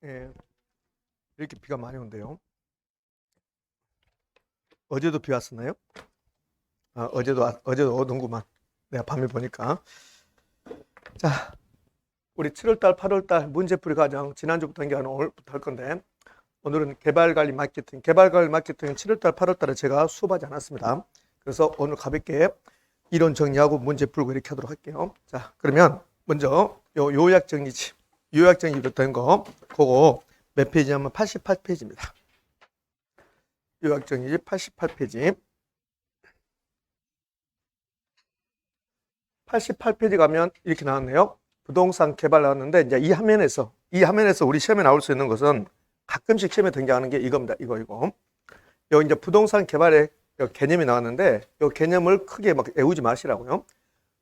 예, 이렇게 비가 많이 온대요. 어제도 비 왔었나요? 어제도 오는구만. 내가 밤에 보니까. 자, 우리 7월달, 8월달 문제풀이 과정 지난주부터 연결하는 오늘부터 할 건데, 오늘은 개발관리 마케팅. 개발관리 마케팅은 7월달, 8월달에 제가 수업하지 않았습니다. 그래서 오늘 가볍게 이론 정리하고 문제 풀고 이렇게 하도록 할게요. 자, 그러면 먼저 요약 정리지. 요약 정리부터 된 거, 그거 몇 페이지냐면 88페이지입니다. 요약 정리지 88페이지. 88페이지 가면 이렇게 나왔네요. 부동산 개발 나왔는데, 이제 이 화면에서 우리 시험에 나올 수 있는 것은 가끔씩 시험에 등장하는 게 이겁니다. 이거. 여기 이제 부동산 개발의 개념이 나왔는데, 이 개념을 크게 막 외우지 마시라고요.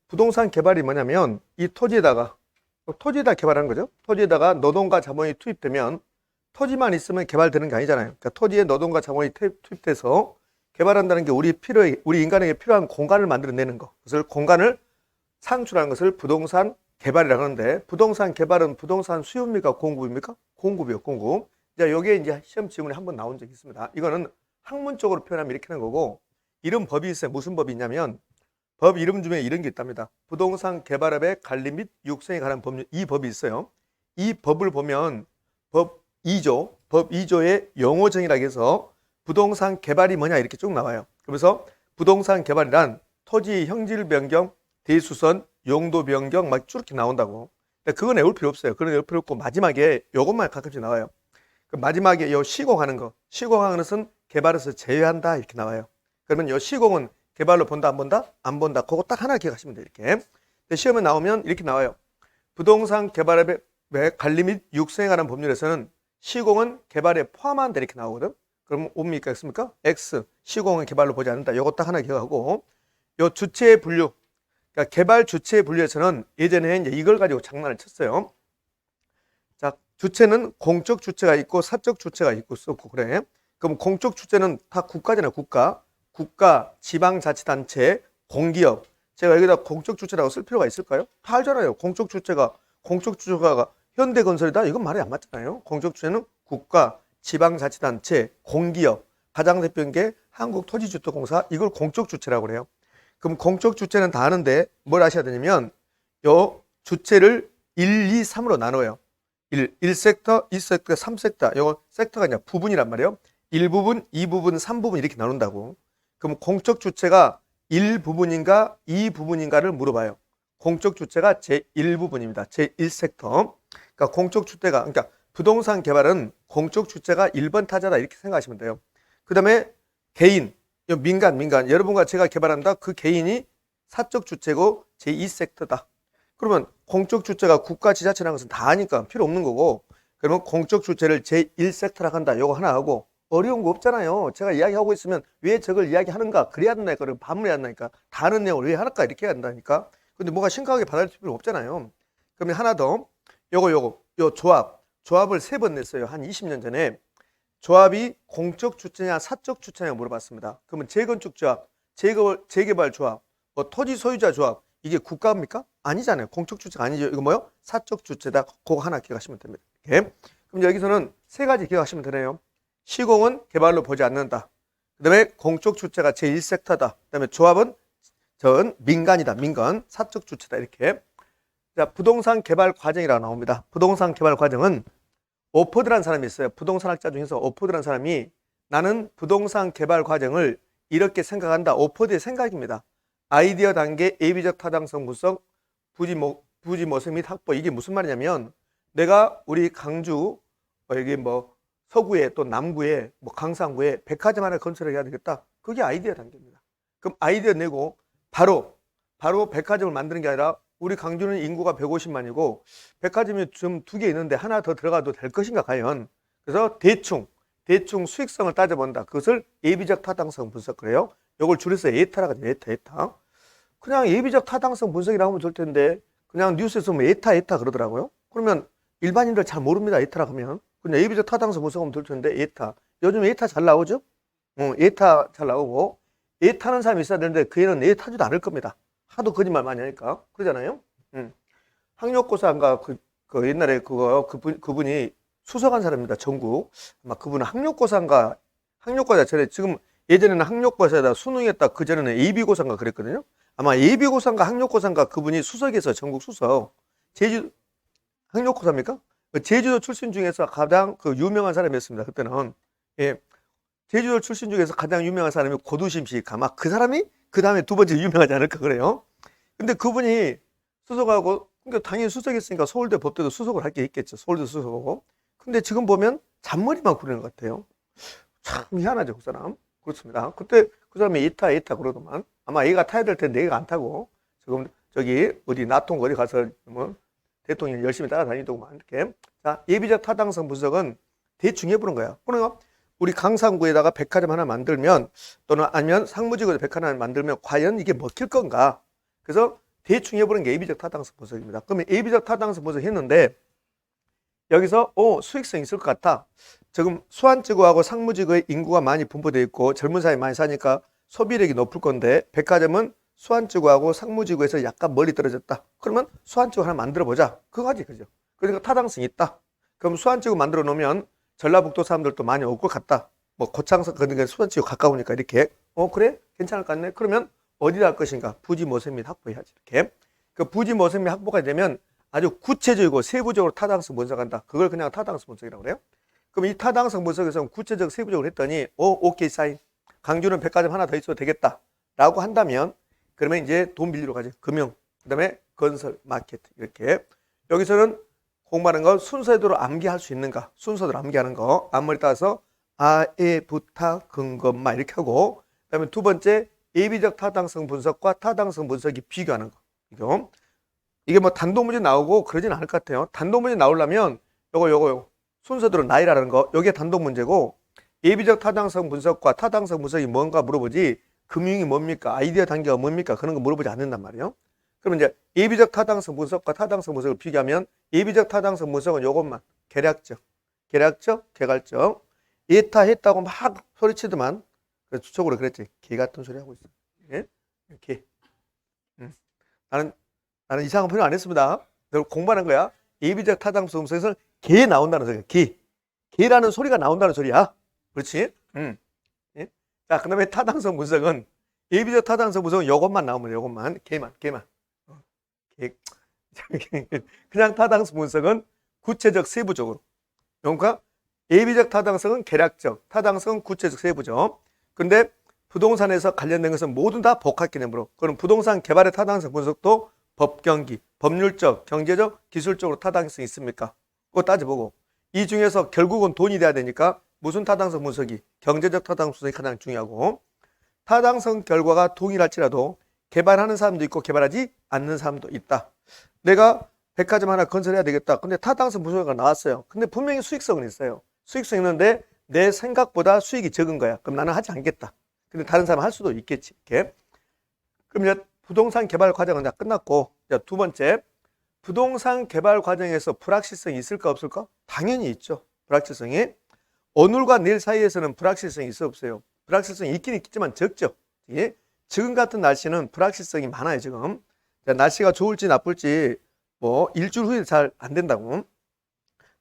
부동산 개발이 뭐냐면, 이 토지에다 개발하는 거죠. 토지에다가 노동과 자본이 투입되면, 토지만 있으면 개발되는 게 아니잖아요. 그러니까 토지에 노동과 자본이 투입돼서 개발한다는 게 우리 인간에게 필요한 공간을 만들어내는 거. 그것을 공간을 창출하는 것을 부동산 개발이라고 하는데, 부동산 개발은 부동산 수요입니까? 공급입니까? 공급이요, 공급. 자, 여기에 이제 시험 지문에 한번 나온 적이 있습니다. 이거는 학문적으로 표현하면 이렇게 하는 거고, 이런 법이 있어요. 무슨 법이 있냐면, 법 이름 중에 이런 게 있답니다. 부동산 개발업의 관리 및 육성에 관한 법률, 이 법이 있어요. 이 법을 보면 법 2조의 용어정의라고 해서 부동산 개발이 뭐냐 이렇게 쭉 나와요. 그래서 부동산 개발이란 토지 형질 변경, 대수선, 용도 변경 막 쭉 이렇게 나온다고. 그건 외울 필요 없어요. 그건 외울 필요 없고 마지막에 요것만 가끔씩 나와요. 그 마지막에 요 시공하는 시공하는 것은 개발에서 제외한다 이렇게 나와요. 그러면 요 시공은 개발로 본다 안 본다? 안 본다. 그거 딱 하나 기억하시면 돼요. 이렇게. 시험에 나오면 이렇게 나와요. 부동산 개발의 관리 및 육성에 관한 법률에서는 시공은 개발에 포함한다 이렇게 나오거든. 그럼 옵니까? X입니까? X. 시공은 개발로 보지 않는다. 요거 딱 하나 기억하고, 요 주체의 분류. 그러니까 개발 주체의 분류에서는 예전에 이제 이걸 가지고 장난을 쳤어요. 자, 주체는 공적 주체가 있고 사적 주체가 있고 썼고 그래. 그럼 공적 주체는 다 국가잖아요. 국가, 지방자치단체, 공기업. 제가 여기다 공적 주체라고 쓸 필요가 있을까요? 다 알잖아요. 공적 주체가 현대건설이다? 이건 말이 안 맞잖아요. 공적 주체는 국가, 지방자치단체, 공기업, 가장 대표인 게 한국토지주택공사, 이걸 공적 주체라고 그래요. 그럼 공적 주체는 다 아는데 뭘 아셔야 되냐면 요 주체를 1, 2, 3으로 나눠요. 1섹터, 2섹터, 3섹터. 요거 섹터가 아니라 부분이란 말이에요. 1부분, 2부분, 3부분 이렇게 나눈다고. 그럼 공적 주체가 1부분인가 2부분인가를 물어봐요. 공적 주체가 제1부분입니다. 제1섹터. 그러니까 공적 주체가, 그러니까 부동산 개발은 공적 주체가 1번 타자다 이렇게 생각하시면 돼요. 그 다음에 개인, 민간. 여러분과 제가 개발한다. 그 개인이 사적 주체고 제2섹터다. 그러면 공적 주체가 국가 지자체라는 것은 다 아니까 필요 없는 거고, 그러면 공적 주체를 제1섹터라고 한다. 요거 하나 하고, 어려운 거 없잖아요. 제가 이야기하고 있으면 왜 저걸 이야기하는가? 그래야 된다니까. 그럼 반문해야 된다니까. 다른 내용을 왜 할까? 이렇게 해야 된다니까. 근데 뭐가 심각하게 받아들일 필요 없잖아요. 그러면 하나 더. 요 조합을 3번 냈어요. 한 20년 전에. 조합이 공적 주체냐 사적 주체냐 물어봤습니다. 그러면 재건축 조합, 재개발 조합, 뭐 토지 소유자 조합, 이게 국가입니까? 아니잖아요. 공적 주체가 아니죠. 이거 뭐요? 사적 주체다. 그거 하나 기억하시면 됩니다. 이렇게. 그럼 여기서는 3가지 기억하시면 되네요. 시공은 개발로 보지 않는다. 그 다음에 공적 주체가 제1섹터다. 그 다음에 조합은 민간이다. 민간, 사적 주체다. 이렇게. 자, 부동산 개발 과정이라고 나옵니다. 부동산 개발 과정은 오포드라는 사람이 있어요. 부동산학자 중에서 오포드라는 사람이 나는 부동산 개발 과정을 이렇게 생각한다. 오포드의 생각입니다. 아이디어 단계, 예비적 타당성 분석, 부지 모색 및 확보. 이게 무슨 말이냐면 내가 우리 강주 여기 뭐 서구에 또 남구에 뭐 강상구에 백화점 하나 건설해야 되겠다. 그게 아이디어 단계입니다. 그럼 아이디어 내고 바로 백화점을 만드는 게 아니라 우리 강주는 인구가 150만이고 백화점이 좀 2개 있는데 하나 더 들어가도 될 것인가 과연. 그래서 대충 수익성을 따져본다. 그것을 예비적 타당성 분석 그래요. 이걸 줄여서 예타라고 하죠. 예타. 그냥 예비적 타당성 분석이라고 하면 좋을 텐데 그냥 뉴스에서 뭐 예타 그러더라고요. 그러면 일반인들 잘 모릅니다. 예타라고 하면. 그냥 예비적 타당성 분석하면 될 텐데 예타. 요즘 예타 잘 나오죠? 예타 잘 나오고 예타는 사람이 있어야 되는데 그 애는 예타지도 않을 겁니다. 하도 거짓말 많이 하니까. 그러잖아요. 학력고사인가 그 옛날에 그분이 수석한 사람입니다. 전국. 아마 그분은 학력고사인가 전에 지금 예전에는 학력고사에다 수능했다 그전에는 예비고사인가 그랬거든요. 아마 예비고사인가 학력고사인가 그분이 수석에서 전국 수석. 학력고사입니까? 제주도 출신 중에서 가장 그 유명한 사람이었습니다. 그때는. 예. 제주도 출신 중에서 가장 유명한 사람이 고두심식. 아마 그 사람이 그 다음에 두 번째 유명하지 않을까 그래요. 근데 그분이 수석하고, 그러니까 당연히 수석했으니까 서울대 법대도 수석을 할 게 있겠죠. 서울대 수석하고. 근데 지금 보면 잔머리만 구리는 것 같아요. 참 희한하죠, 그 사람. 그렇습니다. 그때 그 사람이 에타 그러더만. 아마 얘가 타야 될 텐데 얘가 안 타고 지금 저기 어디 나통 거리 가서 뭐 대통령 열심히 따라다니더구만. 이렇게. 자, 예비적 타당성 분석은 대충 해보는 거야. 그러니까 우리 강상구에다가 백화점 하나 만들면 또는 아니면 상무지구에 백화점 하나 만들면 과연 이게 먹힐 건가? 그래서 대충 해보는 게 예비적 타당성 분석입니다. 그러면 예비적 타당성 분석 했는데 여기서 수익성 있을 것 같아. 지금 수안지구하고 상무지구의 인구가 많이 분포되어 있고 젊은 사람이 많이 사니까 소비력이 높을 건데 백화점은 수안지구하고 상무지구에서 약간 멀리 떨어졌다. 그러면 수안지구 하나 만들어 보자. 그거지, 그죠? 그러니까 타당성이 있다. 그럼 수안지구 만들어 놓으면 전라북도 사람들도 많이 올 것 같다. 뭐 고창석 그러니까 수안지구 가까우니까 이렇게 그래? 괜찮을 것 같네. 그러면 어디다 할 것인가? 부지 모세 및 확보해야지. 이렇게. 그 부지 모세 및 확보가 되면 아주 구체적이고 세부적으로 타당성 분석한다. 그걸 그냥 타당성 분석이라고 그래요. 그럼 이 타당성 분석에서 구체적 세부적으로 했더니 오케이 사인. 강주는 백화점 하나 더 있어도 되겠다. 라고 한다면 그러면 이제 돈 빌리러 가죠. 금융, 그다음에 건설, 마케팅 이렇게. 여기서는 공부하는 거 순서대로 암기할 수 있는가? 순서대로 암기하는 거. 앞머리 따서 아에 부타 근검마 이렇게 하고 그다음에 두 번째 예비적 타당성 분석과 타당성 분석이 비교하는 거. 이게 뭐 단독 문제 나오고 그러진 않을 것 같아요. 단독 문제 나오려면 요거 순서대로 나열하는 거. 요게 단독 문제고 예비적 타당성 분석과 타당성 분석이 뭔가 물어보지 금융이 뭡니까? 아이디어 단계가 뭡니까? 그런 거 물어보지 않는단 말이에요. 그러면 이제 예비적 타당성 분석과 타당성 분석을 비교하면 예비적 타당성 분석은 요것만 계략적, 개괄적 예타 했다고 막 소리치더만 그래서 추적으로 그랬지. 개 같은 소리 하고 있어. 예? 개. 나는 이상한 표현 안 했습니다. 너 공부하는 거야. 예비적 타당성 분석에서 개 나온다는 소리야. 개라는 소리가 나온다는 소리야. 그렇지? 예? 자, 그 다음에 타당성 분석은 예비적 타당성 분석은 요것만 나오면 요것만. 개만. 개. 그냥 타당성 분석은 구체적 세부적으로. 그러니까 예비적 타당성은 계략적, 타당성은 구체적 세부적. 근데 부동산에서 관련된 것은 모두 다 복합 개념으로. 그럼 부동산 개발의 타당성 분석도 법경기, 법률적, 경제적, 기술적으로 타당성이 있습니까? 그거 따져보고. 이 중에서 결국은 돈이 돼야 되니까 무슨 타당성 분석이? 경제적 타당성 분석이 가장 중요하고 타당성 결과가 동일할지라도 개발하는 사람도 있고 개발하지 않는 사람도 있다. 내가 백화점 하나 건설해야 되겠다. 근데 타당성 분석이 나왔어요. 근데 분명히 수익성은 있어요. 수익성 있는데 내 생각보다 수익이 적은 거야. 그럼 나는 하지 않겠다. 근데 다른 사람은 할 수도 있겠지. 이렇게. 그럼 이제 부동산 개발 과정은 다 끝났고 두 번째 부동산 개발 과정에서 불확실성이 있을까 없을까? 당연히 있죠. 불확실성이. 오늘과 내일 사이에서는 불확실성이 있어 없어요? 불확실성이 있긴 있겠지만 적죠. 예? 지금 같은 날씨는 불확실성이 많아요. 지금 날씨가 좋을지 나쁠지 뭐 일주일 후에 잘 안 된다고.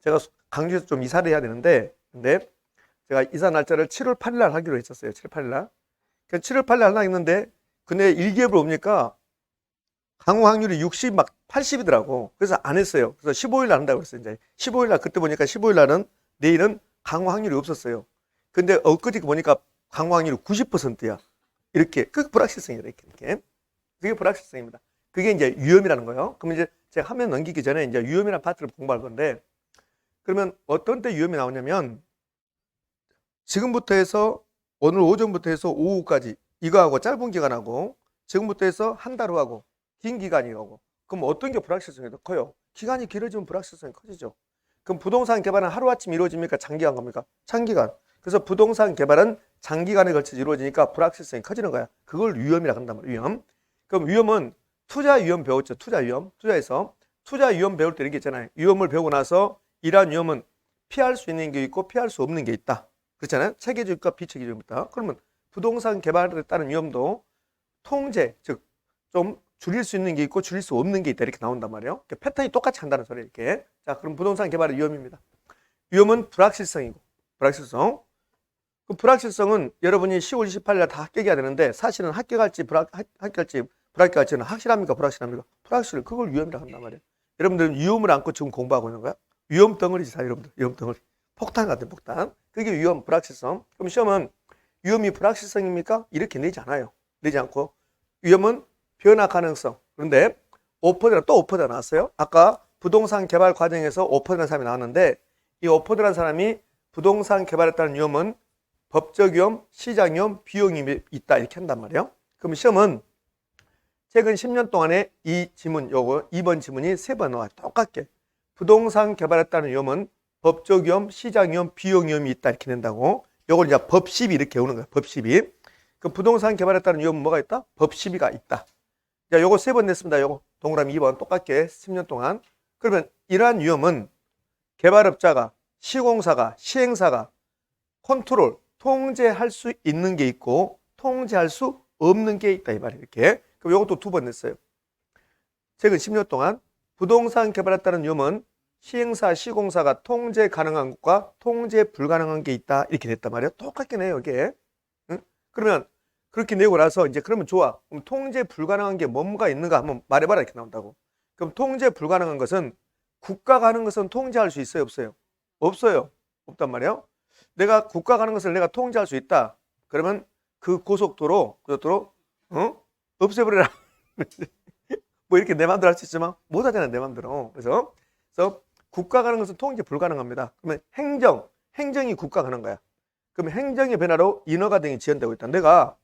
제가 강주에서 좀 이사를 해야 되는데 근데 제가 이사 날짜를 7월 8일 날 하기로 했었어요. 7월 8일 날. 7월 8일 날 하려고 했는데 근데 일기예보를 옵니까 강우 확률이 60, 막 80이더라고. 그래서 안 했어요. 그래서 15일 날 한다고 했어요. 이제 15일 날 그때 보니까 15일 날은 내일은 강우 확률이 없었어요. 근데 엊그저께 보니까 강우 확률이 90%야. 이렇게. 그 불확실성이다. 이렇게. 그게 불확실성입니다. 그게 이제 위험이라는 거예요. 그러면 이제 제가 화면 넘기기 전에 이제 위험이라는 파트를 공부할 건데 그러면 어떤 때 위험이 나오냐면 지금부터 해서 오늘 오전부터 해서 오후까지 이거하고 짧은 기간하고 지금부터 해서 한 달 후하고 긴 기간이 오고 그럼 어떤 게 불확실성이 더 커요? 기간이 길어지면 불확실성이 커지죠. 그럼 부동산 개발은 하루아침 이루어집니까? 장기간 겁니까? 장기간. 그래서 부동산 개발은 장기간에 걸쳐서 이루어지니까 불확실성이 커지는 거야. 그걸 위험이라고 한단 말이야. 위험. 그럼 위험은 투자 위험 배웠죠. 투자 위험. 투자에서 투자 위험 배울 때 이런 게 있잖아요. 위험을 배우고 나서 이러한 위험은 피할 수 있는 게 있고 피할 수 없는 게 있다. 그렇잖아요. 체계적과 비체계적이 있다. 그러면 부동산 개발에 따른 위험도 통제, 즉 좀 줄일 수 있는 게 있고 줄일 수 없는 게 있다. 이렇게 나온단 말이에요. 패턴이 똑같이 한다는 소리예요. 이렇게. 자, 그럼 부동산 개발의 위험입니다. 위험은 불확실성이고, 불확실성. 그 불확실성은 여러분이 10월 28일 다 합격해야 되는데 사실은 합격할지 불합격할지는 확실합니까? 불확실합니까? 불확실. 그걸 위험이라고 한단 말이에요. 여러분들은 위험을 안고 지금 공부하고 있는 거야? 위험 덩어리지, 다 여러분들. 위험 덩어리. 폭탄 같은 폭탄. 그게 위험, 불확실성. 그럼 시험은 위험이 불확실성입니까? 이렇게 내지 않아요. 내지 않고. 위험은 변화 가능성. 그런데 오퍼드가 또 오퍼드가 나왔어요. 아까 부동산 개발 과정에서 오퍼드라는 사람이 나왔는데 이 오퍼드라는 사람이 부동산 개발했다는 위험은 법적 위험, 시장 위험, 비용 위험이 있다 이렇게 한단 말이에요. 그럼 시험은 최근 10년 동안에 이 지문, 요거 2번 지문이 3번 나와요. 똑같게. 부동산 개발했다는 위험은 법적 위험, 시장 위험, 비용 위험이 있다 이렇게 낸다고. 요걸 이제 법시비 이렇게 오는 거예요. 법시비. 그 부동산 개발했다는 위험은 뭐가 있다? 법시비가 있다. 자, 요거 3번 냈습니다. 요거 동그라미 2번 똑같게 10년 동안. 그러면 이러한 위험은 개발업자가, 시공사가, 시행사가 컨트롤, 통제할 수 있는 게 있고 통제할 수 없는 게 있다 이 말이에요. 이렇게. 그럼 이것도 2번 냈어요. 최근 10년 동안 부동산 개발했다는 위험은 시행사, 시공사가 통제 가능한 것과 통제 불가능한 게 있다 이렇게 냈단 말이에요. 똑같게 내요 이게. 응? 그러면 그렇게 내고 나서 이제 그러면 좋아. 그럼 통제 불가능한 게 뭔가 있는가 한번 말해봐라 이렇게 나온다고. 그럼 통제 불가능한 것은 국가가 하는 것은 통제할 수 있어요 없어요? 없어요. 없단 말이에요. 내가 국가가 하는 것을 내가 통제할 수 있다. 그러면 그 고속도로 없애버려라. 뭐 이렇게 내 마음대로 할 수 있지만 못하잖아요 내 마음대로. 그래서 국가가 하는 것은 통제 불가능합니다. 그러면 행정이 국가가 하는 거야. 그러면 행정의 변화로 인허가 등이 지연되고 있다. 내가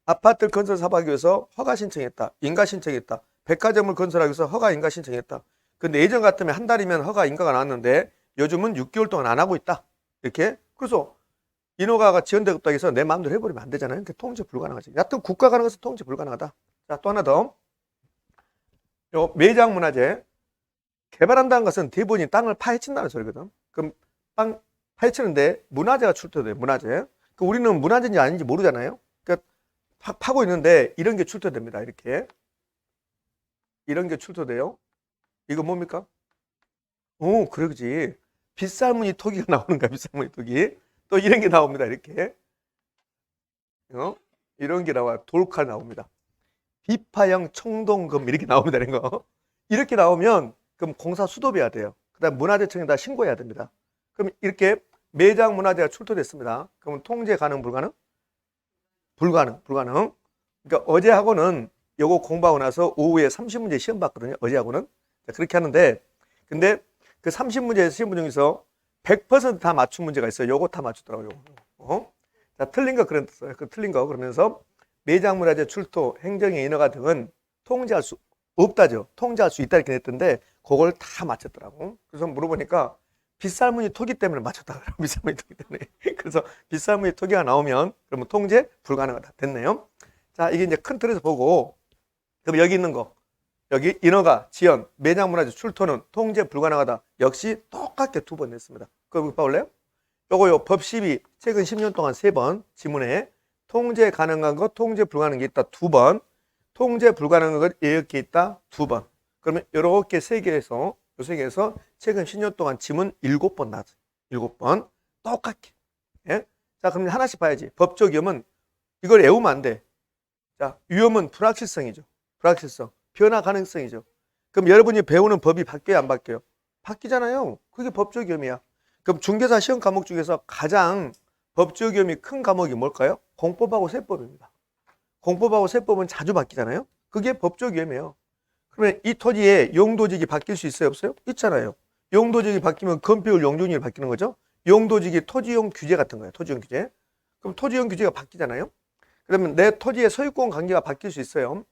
아파트 건설 사업하기 위해서 허가 신청했다. 인가 신청했다. 백화점을 건설하기 위해서 허가 인가 신청했다. 근데 예전 같으면 한 달이면 허가 인가가 나왔는데 요즘은 6개월 동안 안 하고 있다. 이렇게. 그래서 인허가가 지연되고 해서 내 마음대로 해버리면 안 되잖아요. 그러니까 통제 불가능하지. 여하튼 국가가 하는 것은 통제 불가능하다. 자, 또 하나 더. 요 매장 문화재. 개발한다는 것은 대부분이 땅을 파헤친다는 소리거든. 그럼 땅 파헤치는데 문화재가 출토돼요. 문화재. 그 우리는 문화재인지 아닌지 모르잖아요. 그러니까 파고 있는데 이런 게 출토됩니다. 이렇게. 이런 게 출토돼요. 이거 뭡니까? 오, 그러지. 빗살무늬 토기가 나오는 거야. 빗살무늬 토기. 또 이런 게 나옵니다. 이렇게. 이런 게 나와요. 돌칼 나옵니다. 비파형 청동금 이렇게 나옵니다. 이런 거. 이렇게 나오면 그럼 공사 수도해야 돼요. 그다음 문화재청에다 신고해야 됩니다. 그럼 이렇게 매장 문화재가 출토됐습니다. 그러면 통제 가능 불가능? 불가능. 그러니까 어제하고는 요거 공부하고 나서 오후에 30문제 시험 봤거든요. 어제하고는. 그렇게 하는데 근데 그 30문제 시험 중에서 100% 다 맞춘 문제가 있어요. 요거 다 맞추더라고요. 자, 틀린 거 그랬어요. 그 틀린 거 그러면서 매장 문화재 출토, 행정의 인허가 등은 통제할 수 없다죠. 통제할 수 있다 이렇게 냈던데 그걸 다 맞췄더라고. 그래서 물어보니까 빗살무늬 토기 때문에 맞췄다. 빗살무늬 토기 때문에. 그래서 빗살무늬 토기가 나오면 그러면 통제 불가능하다. 됐네요. 자, 이게 이제 큰 틀에서 보고 그럼 여기 있는 거 여기 인허가, 지연, 매장 문화재 출토는 통제 불가능하다. 역시 똑같게 2번 냈습니다. 그거 봐볼래요? 요거 법시비 최근 10년 동안 3번 지문에 통제 가능한 것, 통제 불가능한 게 있다. 2번. 통제 불가능한 것 이렇게 있다. 2번. 그러면 이렇게 3개에서 요 3개에서 최근 10년 동안 지문 7번 나왔어요. 7번. 똑같게. 예? 자, 그럼 하나씩 봐야지. 법적 위험은 이걸 외우면 안 돼. 자, 위험은 불확실성이죠. 불확실성. 변화 가능성이죠. 그럼 여러분이 배우는 법이 바뀌어요, 안 바뀌어요? 바뀌잖아요. 그게 법적 위험이야. 그럼 중개사 시험 과목 중에서 가장 법적 위험이 큰 과목이 뭘까요? 공법하고 세법입니다. 공법하고 세법은 자주 바뀌잖아요. 그게 법적 위험이에요. 그러면 이 토지의 용도직이 바뀔 수 있어요, 없어요? 있잖아요. 용도직이 바뀌면 건폐율 용적률이 바뀌는 거죠. 용도직이 토지용 규제 같은 거예요. 토지용 규제. 그럼 토지용 규제가 바뀌잖아요. 그러면 내 토지의 소유권 관계가 바뀔 수 있어요.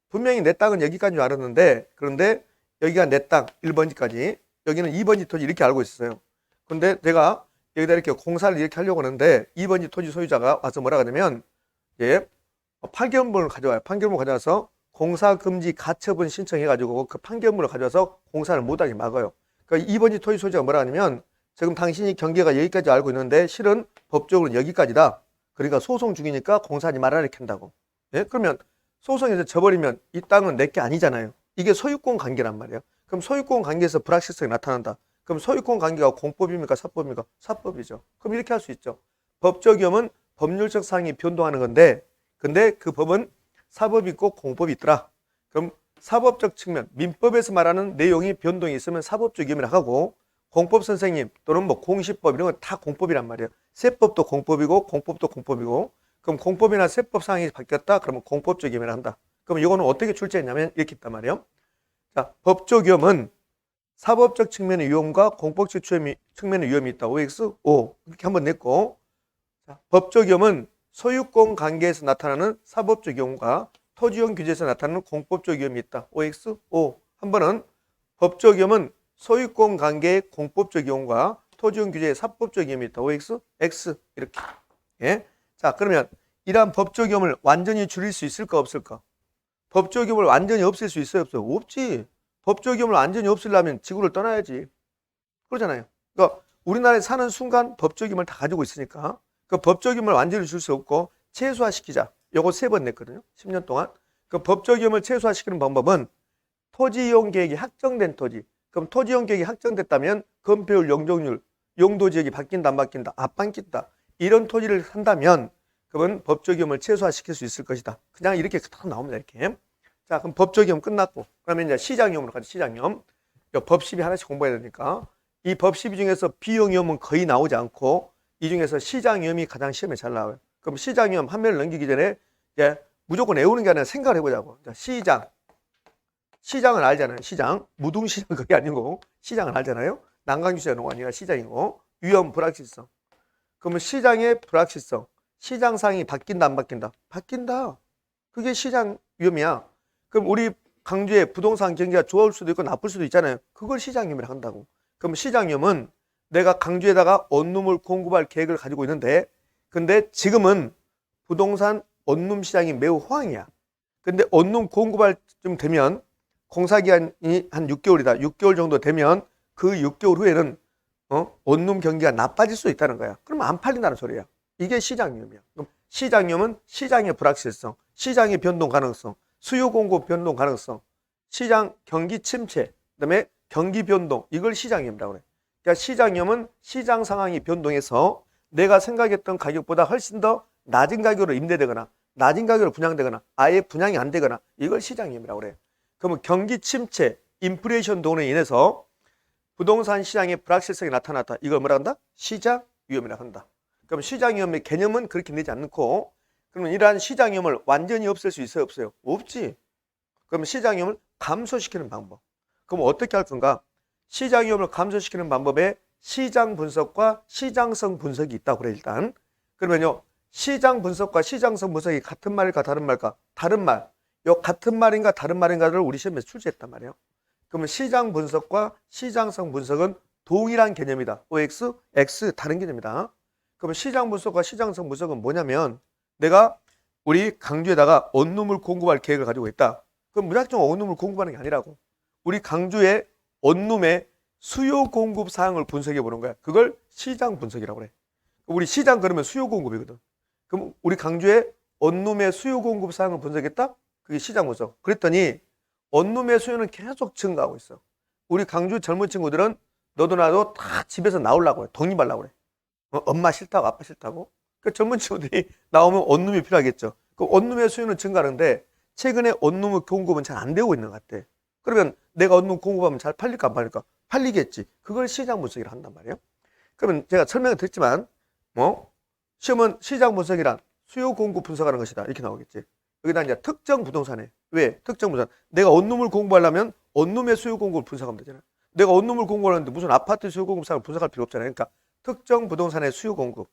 분명히 내 땅은 여기까지인 줄 알았는데 그런데 여기가 내 땅 1번지까지 여기는 2번지 토지 이렇게 알고 있었어요. 그런데 내가 여기다 이렇게 공사를 이렇게 하려고 하는데 2번지 토지 소유자가 와서 뭐라 그러냐면 판결문을 가져와요. 판결문을 가져와서 공사금지 가처분 신청해가지고 그 판결문을 가져와서 공사를 못하게 막아요. 그러니까 2번지 토지 소유자가 뭐라 하냐면 지금 당신이 경계가 여기까지 알고 있는데 실은 법적으로는 여기까지다. 그러니까 소송 중이니까 공사하지 말아라 이렇게 한다고. 예? 그러면 소송에서 져버리면 이 땅은 내게 아니잖아요. 이게 소유권 관계란 말이에요. 그럼 소유권 관계에서 불확실성이 나타난다. 그럼 소유권 관계가 공법입니까? 사법입니까? 사법이죠. 그럼 이렇게 할 수 있죠. 법적 위험은 법률적 사항이 변동하는 건데, 근데 그 법은 사법이 있고 공법이 있더라. 그럼 사법적 측면, 민법에서 말하는 내용이 변동이 있으면 사법적 위험이라고 하고, 공법 선생님 또는 뭐 공시법 이런 건 다 공법이란 말이에요. 세법도 공법이고 공법도 공법이고, 그럼 공법이나 세법 사항이 바뀌었다? 그러면 공법적 위험이라 한다. 그럼 이거는 어떻게 출제했냐면 이렇게 있단 말이에요. 자, 법적 위험은 사법적 측면의 위험과 공법적 측면의 위험이 있다. OX, O. 이렇게 한번 냈고, 자, 법적 위험은 소유권 관계에서 나타나는 사법적 위험과 토지용 규제에서 나타나는 공법적 위험이 있다. OX, O. 한 번은 법적 위험은 소유권 관계의 공법적 위험과 토지용 규제의 사법적 위험이 있다. OX, X. 이렇게. 예? 자, 그러면 이러한 법적 위험을 완전히 줄일 수 있을까, 없을까? 법적 위험을 완전히 없앨 수 있어요, 없어요? 없지. 법적 위험을 완전히 없애려면 지구를 떠나야지. 그러잖아요. 그러니까 우리나라에 사는 순간 법적 위험을 다 가지고 있으니까 그 법적 위험을 완전히 줄 수 없고 최소화시키자. 요거 3번 냈거든요. 10년 동안. 그 법적 위험을 최소화시키는 방법은 토지 이용 계획이 확정된 토지. 그럼 토지 이용 계획이 확정됐다면 건폐율, 용적률, 용도 지역이 바뀐다, 안 바뀐다? 안 바뀐다. 이런 토지를 산다면 그러면 법적 위험을 최소화시킬 수 있을 것이다. 그냥 이렇게 딱 나옵니다. 이렇게. 자, 그럼 법적 위험 끝났고, 그러면 이제 시장 위험으로 가죠. 시장 위험. 법 12 하나씩 공부해야 되니까. 이 법 12 중에서 비용 위험은 거의 나오지 않고, 이 중에서 시장 위험이 가장 시험에 잘 나와요. 그럼 시장 위험 한 면을 넘기기 전에 이제 무조건 외우는 게 아니라 생각을 해보자고. 자, 시장. 시장을 알잖아요. 시장. 무등시장 그게 아니고, 시장을 알잖아요. 난강규제가 아니라 시장이고, 위험, 불확실성. 그러면 시장의 불확실성. 시장 상황이 바뀐다, 안 바뀐다? 바뀐다. 그게 시장 위험이야. 그럼 우리 강주의 부동산 경기가 좋을 수도 있고 나쁠 수도 있잖아요. 그걸 시장 위험이라고 한다고. 그럼 시장 위험은 내가 강주에다가 원룸을 공급할 계획을 가지고 있는데, 근데 지금은 부동산 원룸 시장이 매우 호황이야. 근데 원룸 공급할 쯤 되면 공사기간이 한 6개월이다. 6개월 정도 되면 그 6개월 후에는 원룸 경기가 나빠질 수 있다는 거야. 그러면 안 팔린다는 소리야. 이게 시장 위험이야. 그럼 시장 위험은 시장의 불확실성, 시장의 변동 가능성, 수요 공급 변동 가능성, 시장 경기 침체, 그다음에 경기 변동, 이걸 시장 위험이라고 그래. 그러니까 시장 위험은 시장 상황이 변동해서 내가 생각했던 가격보다 훨씬 더 낮은 가격으로 임대되거나 낮은 가격으로 분양되거나 아예 분양이 안 되거나 이걸 시장 위험이라고 그래. 그러면 경기 침체, 인플레이션 동원에 인해서 부동산 시장의 불확실성이 나타났다. 이걸 뭐라 한다? 시장 위험이라고 한다. 그럼 시장 위험의 개념은 그렇게 내지 않고, 그러면 이러한 시장 위험을 완전히 없앨 수 있어요, 없어요? 없지. 그럼 시장 위험을 감소시키는 방법. 그럼 어떻게 할 건가? 시장 위험을 감소시키는 방법에 시장 분석과 시장성 분석이 있다고 그래, 일단. 그러면요, 시장 분석과 시장성 분석이 같은 말일까, 다른 말일까? 다른 말. 요 같은 말인가, 다른 말인가를 우리 시험에서 출제했단 말이에요. 그러면 시장 분석과 시장성 분석은 동일한 개념이다. OX, X 다른 개념이다. 그러면 시장 분석과 시장성 분석은 뭐냐면 내가 우리 강주에다가 원룸을 공급할 계획을 가지고 있다. 그럼 무작정 원룸을 공급하는 게 아니라고. 우리 강주의 원룸의 수요 공급 사항을 분석해 보는 거야. 그걸 시장 분석이라고 그래. 우리 시장 그러면 수요 공급이거든. 그럼 우리 강주의 원룸의 수요 공급 사항을 분석했다? 그게 시장 분석. 그랬더니 원룸의 수요는 계속 증가하고 있어. 우리 강주 젊은 친구들은 너도 나도 다 집에서 나오려고 해. 독립하려고 그래. 엄마 싫다고 아빠 싫다고. 그 젊은 친구들이 나오면 원룸이 필요하겠죠. 그 원룸의 수요는 증가하는데 최근에 원룸의 공급은 잘 안 되고 있는 것 같아. 그러면 내가 원룸 공급하면 잘 팔릴까 안 팔릴까? 팔리겠지. 그걸 시장 분석이라 한단 말이에요. 그러면 제가 설명을 드렸지만 시험은 시장 분석이란 수요 공급 분석하는 것이다. 이렇게 나오겠지. 여기다 이제 특정 부동산에 왜? 특정 부동산. 내가 원룸을 공부하려면 원룸의 수요 공급을 분석하면 되잖아요. 내가 원룸을 공부하는데 무슨 아파트 수요 공급 사항을 분석할 필요 없잖아요. 그러니까 특정 부동산의 수요 공급을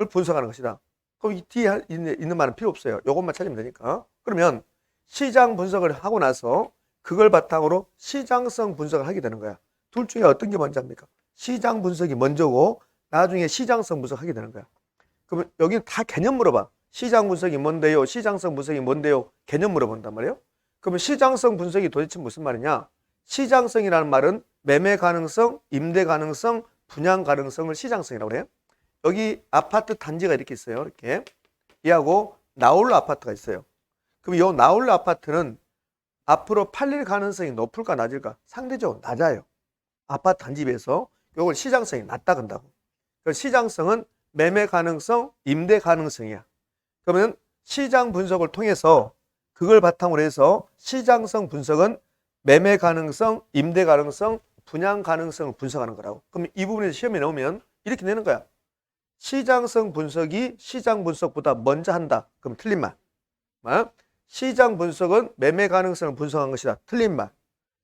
분석하는 것이다. 그럼 이 뒤에 있는 말은 필요 없어요. 이것만 찾으면 되니까. 그러면 시장 분석을 하고 나서 그걸 바탕으로 시장성 분석을 하게 되는 거야. 둘 중에 어떤 게 먼저 합니까? 시장 분석이 먼저고 나중에 시장성 분석하게 되는 거야. 그러면 여기는 다 개념 물어봐. 시장 분석이 뭔데요? 시장성 분석이 뭔데요? 개념 물어본단 말이에요. 그러면 시장성 분석이 도대체 무슨 말이냐? 시장성이라는 말은 매매 가능성, 임대 가능성, 분양 가능성을 시장성이라고 그래요. 여기 아파트 단지가 이렇게 있어요. 이렇게. 이하고 나홀로 아파트가 있어요. 그럼 이 나홀로 아파트는 앞으로 팔릴 가능성이 높을까 낮을까? 상대적으로 낮아요. 아파트 단지 비해서 요걸 시장성이 낮다 건다고. 그 시장성은 매매 가능성, 임대 가능성이야. 그러면 시장 분석을 통해서 그걸 바탕으로 해서 시장성 분석은 매매 가능성, 임대 가능성, 분양 가능성을 분석하는 거라고. 그럼 이 부분에서 시험에 나오면 이렇게 내는 거야. 시장성 분석이 시장 분석보다 먼저 한다. 그럼 틀린 말. 시장 분석은 매매 가능성을 분석한 것이다. 틀린 말.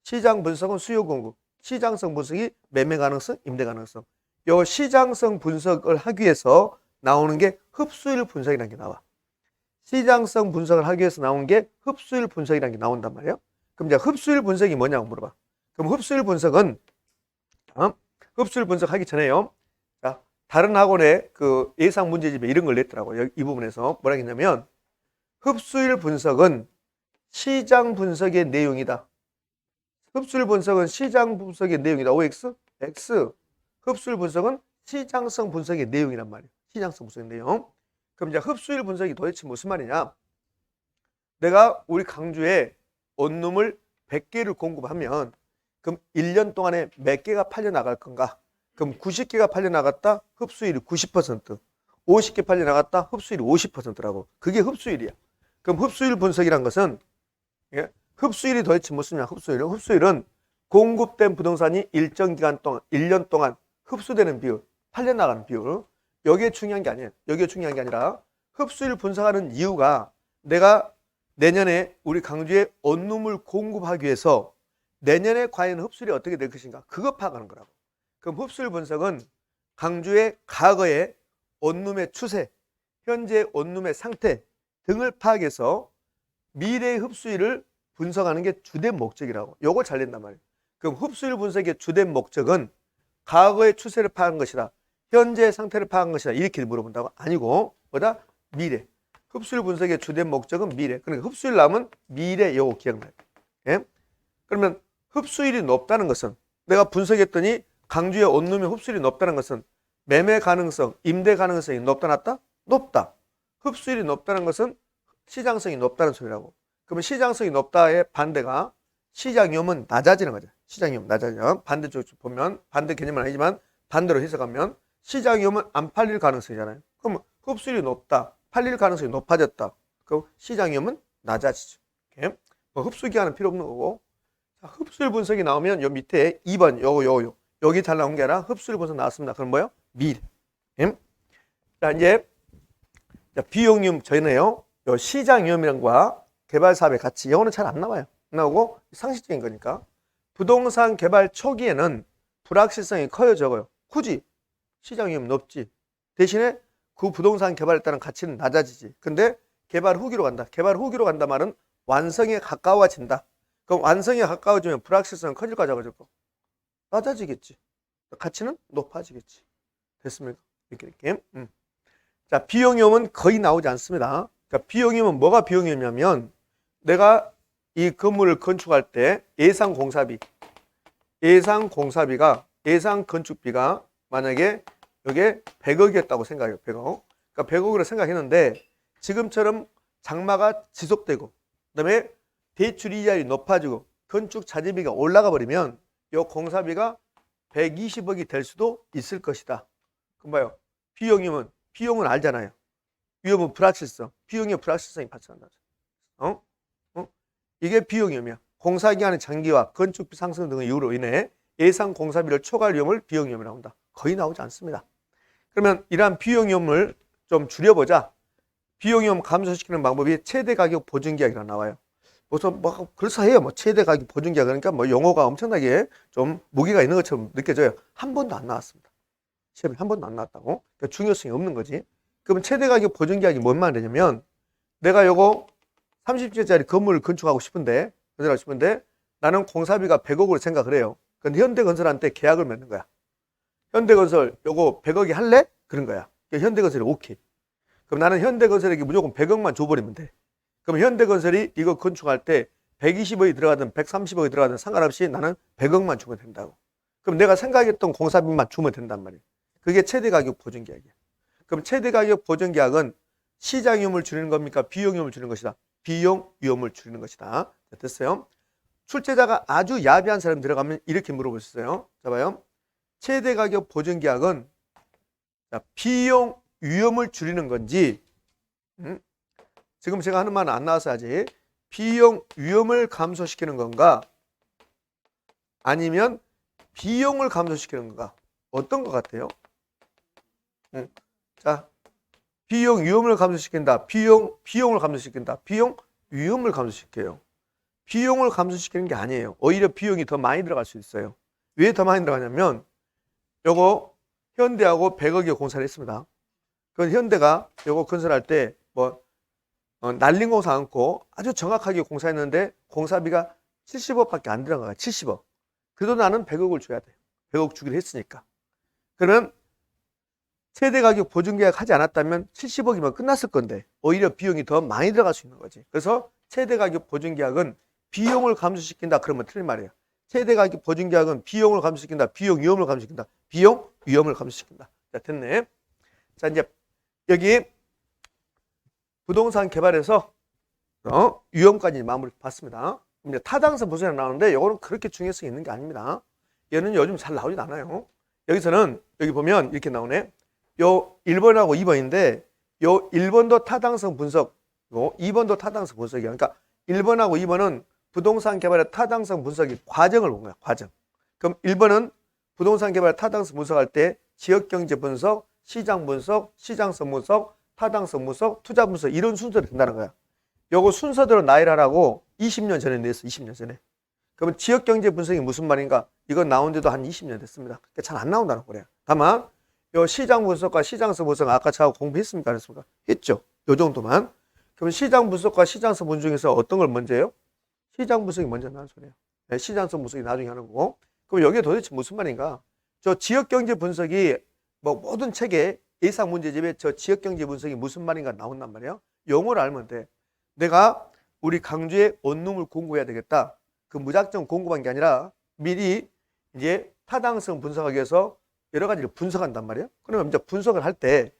시장 분석은 수요 공급. 시장성 분석이 매매 가능성, 임대 가능성. 요 시장성 분석을 하기 위해서 나오는 게 흡수율 분석이라는 게 나와. 시장성 분석을 하기 위해서 나온 게 흡수율 분석이라는 게 나온단 말이에요. 그럼 이제 흡수율 분석이 뭐냐고 물어봐. 그럼 흡수율 분석은 흡수율 분석하기 전에요. 자, 다른 학원에 그 예상 문제집에 이런 걸 냈더라고요. 이 부분에서 뭐라 했냐면 흡수율 분석은 시장 분석의 내용이다. 흡수율 분석은 시장 분석의 내용이다. OX, X. 흡수율 분석은 시장성 분석의 내용이란 말이에요. 시장성 분석의 내용. 그럼 이제 흡수율 분석이 도대체 무슨 말이냐? 내가 우리 강주에 원룸을 100개를 공급하면 그럼 1년 동안에 몇 개가 팔려 나갈 건가? 그럼 90개가 팔려 나갔다. 흡수율이 90%. 50개 팔려 나갔다. 흡수율이 50%라고. 그게 흡수율이야. 그럼 흡수율 분석이란 것은 흡수율이 도대체 무엇이냐? 흡수율은 공급된 부동산이 일정 기간 동안 1년 동안 흡수되는 비율, 팔려 나가는 비율. 여기에 중요한 게 아니에요. 여기에 중요한 게 아니라 흡수율 분석하는 이유가 내가 내년에 우리 강주에 원룸을 공급하기 위해서 내년에 과연 흡수율이 어떻게 될 것인가? 그거 파악하는 거라고. 그럼 흡수율 분석은 강주의 과거의 원룸의 추세, 현재 원룸의 상태 등을 파악해서 미래의 흡수율을 분석하는 게 주된 목적이라고. 요거 잘 낸단 말이에요. 그럼 흡수율 분석의 주된 목적은 과거의 추세를 파악한 것이다. 현재의 상태를 파악한 것이다. 이렇게 물어본다고? 아니고 뭐다? 미래. 흡수율 분석의 주된 목적은 미래. 그러니까 흡수율 나오면 미래 요거 기억나요. 예? 그러면 흡수율이 높다는 것은 내가 분석했더니 강주의 원룸의 흡수율이 높다는 것은 매매 가능성, 임대 가능성이 높다 낮다? 높다. 흡수율이 높다는 것은 시장성이 높다는 소리라고. 그러면 시장성이 높다의 반대가 시장 위험은 낮아지는 거죠. 시장 위험 낮아지면 반대쪽 보면 반대 개념은 아니지만 반대로 해석하면 시장 위험은 안 팔릴 가능성이잖아요. 그럼 흡수율이 높다. 팔릴 가능성이 높아졌다. 그럼 시장 위험은 낮아지죠. 이렇게. 뭐 흡수 기한은 필요 없는 거고. 자, 흡수율 분석이 나오면 요 밑에 2번 요거 여기 잘 나온 게 아니라 흡수율 분석 나왔습니다. 그럼 뭐요? 미래. 자, 이제 비용 위험 저희는요. 요 시장 위험이란과 개발 사업의 가치 이거는 잘 안 나와요. 안 나오고 상식적인 거니까. 부동산 개발 초기에는 불확실성이 커요, 적어요. 굳이 시장 위험 높지. 대신에 그 부동산 개발에 따른 가치는 낮아지지. 근데 개발 후기로 간다. 개발 후기로 간다 말은 완성에 가까워진다. 그럼 완성에 가까워지면 불확실성은 커질까 작아질까? 낮아지겠지. 가치는 높아지겠지. 됐습니까? 이렇게. 자, 비용위험은 거의 나오지 않습니다. 그러니까 비용위험은 뭐가 비용위험이냐면 내가 이 건물을 건축할 때 예상 건축비가 만약에 이게 100억이었다고 생각해요. 100억. 그러니까 100억으로 생각했는데 지금처럼 장마가 지속되고 그다음에 대출 이자율이 높아지고 건축 자재비가 올라가 버리면 이 공사비가 120억이 될 수도 있을 것이다. 그럼 봐요. 비용은 알잖아요. 위험은 불확실성. 비용의 불확실성이 발생한다. 이게 비용위험이야. 공사기간의 장기와 건축비 상승 등의 이유로 인해 예상 공사비를 초과할 위험을 비용위험이라고 한다. 거의 나오지 않습니다. 그러면 이러한 비용위험을 좀 줄여보자. 비용위험 감소시키는 방법이 최대 가격 보증계약이라고 나와요. 무슨 그래서 해요. 최대 가격 보증계약 그러니까 용어가 엄청나게 좀 무게가 있는 것처럼 느껴져요. 한 번도 안 나왔습니다. 시험에 한 번도 안 나왔다고. 그러니까 중요성이 없는 거지. 그러면 최대 가격 보증계약이 뭔 말이냐면 내가 요거 30층짜리 건물을 건축하고 싶은데 나는 공사비가 100억으로 생각을 해요. 근데 현대건설한테 계약을 맺는 거야. 현대건설 요거 100억이 할래? 그런 거야. 그러니까 현대건설이 오케이. 그럼 나는 현대건설에게 무조건 100억만 줘버리면 돼. 그럼 현대건설이 이거 건축할 때 120억이 들어가든 130억이 들어가든 상관없이 나는 100억만 주면 된다고. 그럼 내가 생각했던 공사비만 주면 된단 말이에요. 그게 최대 가격 보증계약이야. 그럼 최대 가격 보증계약은 시장 위험을 줄이는 겁니까? 비용 위험을 줄이는 것이다. 비용 위험을 줄이는 것이다. 됐어요? 출제자가 아주 야비한 사람이 들어가면 이렇게 물어볼 수 있어요. 자, 봐요. 최대 가격 보증 계약은 비용 위험을 줄이는 건지, 지금 제가 하는 말은 안 나와서 아직 비용 위험을 감소시키는 건가, 아니면 비용을 감소시키는 건가, 어떤 것 같아요? 자, 비용 위험을 감소시킨다. 비용을 감소시킨다. 비용 위험을 감소시켜요. 비용을 감소시키는 게 아니에요. 오히려 비용이 더 많이 들어갈 수 있어요. 왜 더 많이 들어가냐면 요거 현대하고 100억의 공사를 했습니다. 그 현대가 요거 건설할 때 날린 공사 않고 아주 정확하게 공사했는데 공사비가 70억밖에 안 들어가요. 70억. 그래도 나는 100억을 줘야 돼요. 100억 주기로 했으니까. 그러면 최대 가격 보증 계약 하지 않았다면 70억이면 끝났을 건데 오히려 비용이 더 많이 들어갈 수 있는 거지. 그래서 최대 가격 보증 계약은 비용을 감소시킨다 그러면 틀린 말이에요. 최대 가격 보증 계약은 비용을 감소시킨다. 비용 위험을 감소시킨다. 비용 위험을 감소시킨다. 자, 됐네. 자, 이제 여기 부동산 개발에서 위험까지 마무리 봤습니다. 이제 타당성 분석이 나오는데 이거는 그렇게 중요성이 있는 게 아닙니다. 얘는 요즘 잘 나오진 않아요. 여기서는 여기 보면 이렇게 나오네. 요 1번하고 2번인데 요 1번도 타당성 분석, 2번도 타당성 분석이야. 그러니까 1번하고 2번은 부동산 개발의 타당성 분석이 과정을 본 거야. 과정. 그럼 1번은 부동산 개발 타당성 분석할 때 지역경제 분석, 시장 분석, 시장성 분석, 타당성 분석, 투자 분석 이런 순서로 된다는 거야. 요거 순서대로 나열하라고 20년 전에 냈어. 20년 전에. 그러면 지역경제 분석이 무슨 말인가? 이건 나온 지도 한 20년 됐습니다. 그러니까 잘 안 나온다는 거래요. 다만 요 시장 분석과 시장성 분석 아까 제가 공부했습니까? 안 했습니까? 했죠. 요 정도만. 그럼 시장 분석과 시장성 분석 중에서 어떤 걸 먼저 해요? 시장 분석이 먼저 나는 소리예요. 네, 시장성 분석이 나중에 하는 거고. 그럼 여기에 도대체 무슨 말인가? 저 지역경제 분석이 모든 책에 예상 문제집에 저 지역경제 분석이 무슨 말인가 나온단 말이에요. 용어를 알면 돼. 내가 우리 강주에 원룸을 공급해야 되겠다. 그 무작정 공급한 게 아니라 미리 이제 타당성 분석하기 위해서 여러 가지를 분석한단 말이에요. 그러면 이제 분석을 할 때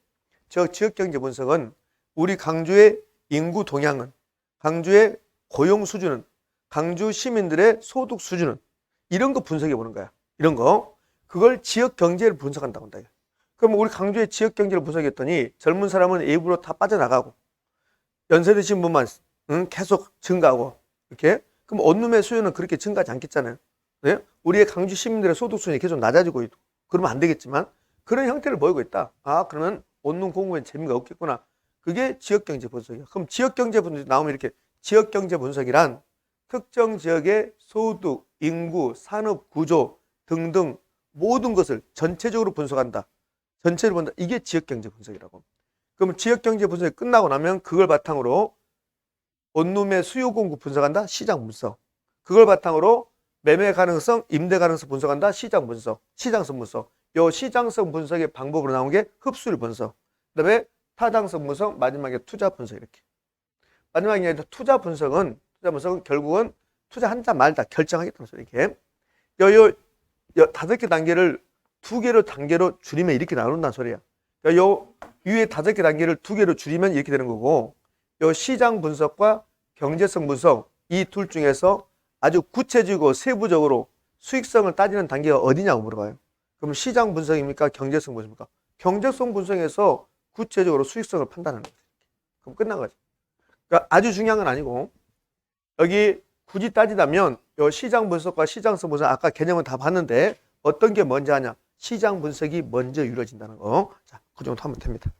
저 지역경제 분석은 우리 강주의 인구 동향은, 강주의 고용 수준은, 강주 시민들의 소득 수준은 이런 거 분석해 보는 거야. 이런 거. 그걸 지역경제를 분석한다고 한다. 그럼 우리 강주의 지역경제를 분석했더니 젊은 사람은 외부로 다 빠져나가고 연세 드신 분만 계속 증가하고 이렇게. 그럼 원룸의 수요는 그렇게 증가하지 않겠잖아요. 네? 우리의 강주 시민들의 소득 수준이 계속 낮아지고 있고 그러면 안 되겠지만 그런 형태를 보이고 있다. 아, 그러면 원룸 공급엔 재미가 없겠구나. 그게 지역경제 분석이야. 그럼 지역경제 분석이 나오면 이렇게 지역경제 분석이란 특정 지역의 소득, 인구, 산업 구조 등등 모든 것을 전체적으로 분석한다. 전체를 본다. 이게 지역경제 분석이라고. 그럼 지역경제 분석이 끝나고 나면 그걸 바탕으로 원룸의 수요 공급 분석한다. 시장 분석. 그걸 바탕으로 매매 가능성, 임대 가능성 분석한다. 시장 분석, 시장성 분석. 요 시장성 분석의 방법으로 나온 게 흡수율 분석. 그다음에 타당성 분석, 마지막에 투자 분석 이렇게. 마지막에 투자 분석은 결국은 투자한다 말다 결정하겠다는 소리. 이렇게. 요 5개 단계를 2개로 단계로 줄이면 이렇게 나눈다는 소리야. 그러니까 요 위에 5개 단계를 2개로 줄이면 이렇게 되는 거고, 요 시장 분석과 경제성 분석 이 둘 중에서 아주 구체적이고 세부적으로 수익성을 따지는 단계가 어디냐고 물어봐요. 그럼 시장 분석입니까? 경제성 분석입니까? 경제성 분석에서 구체적으로 수익성을 판단하는 거죠. 그럼 끝난 거죠. 그러니까 아주 중요한 건 아니고 여기 굳이 따지자면 요 시장 분석과 시장성 분석 아까 개념은 다 봤는데 어떤 게 먼저 하냐? 시장 분석이 먼저 이루어진다는 거. 자, 그 정도 하면 됩니다.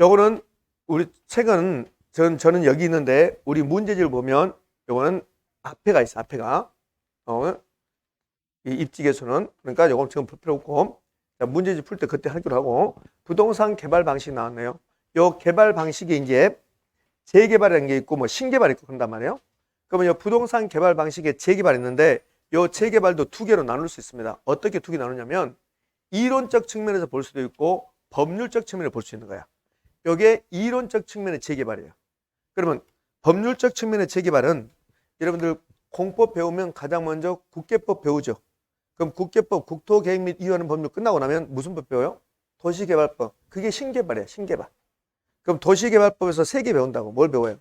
요거는 우리 책은 저는 여기 있는데 우리 문제집을 보면 요거는 앞에가 있어. 앞에가. 이 입지계수는 그러니까 요건 지금 볼 필요 없고 자, 문제집 풀 때 그때 하기로 하고 부동산 개발 방식 나왔네요. 요 개발 방식이 이제 재개발이라는 게 있고 신개발이 있고 그런단 말이에요. 그러면 요 부동산 개발 방식에 재개발이 있는데 요 재개발도 2개로 나눌 수 있습니다. 어떻게 2개 나누냐면 이론적 측면에서 볼 수도 있고 법률적 측면을 볼 수 있는 거야. 요게 이론적 측면의 재개발이에요. 그러면 법률적 측면의 재개발은 여러분들 공법 배우면 가장 먼저 국계법 배우죠. 그럼 국계법, 국토계획 및 이유하는 법률 끝나고 나면 무슨 법 배워요? 도시개발법. 그게 신개발이에요. 신개발. 그럼 도시개발법에서 3개 배운다고. 뭘 배워요?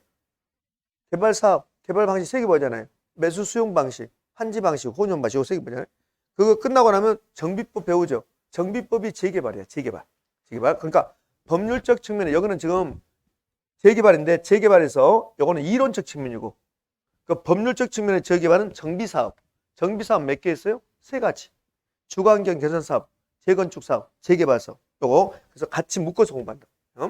개발사업, 개발 방식 3개 배우잖아요. 매수 수용 방식, 환지 방식, 혼용 방식, 요세 개 뭐냐? 그거 끝나고 나면 정비법 배우죠. 정비법이 재개발이야, 재개발. 재개발. 그러니까 법률적 측면에 여기는 지금 재개발인데 재개발에서 요거는 이론적 측면이고 그 법률적 측면의 재개발은 정비사업. 정비사업 몇 개 있어요? 세 가지. 주거환경 개선 사업, 재건축 사업, 재개발 사업. 요거 그래서 같이 묶어서 공부한다.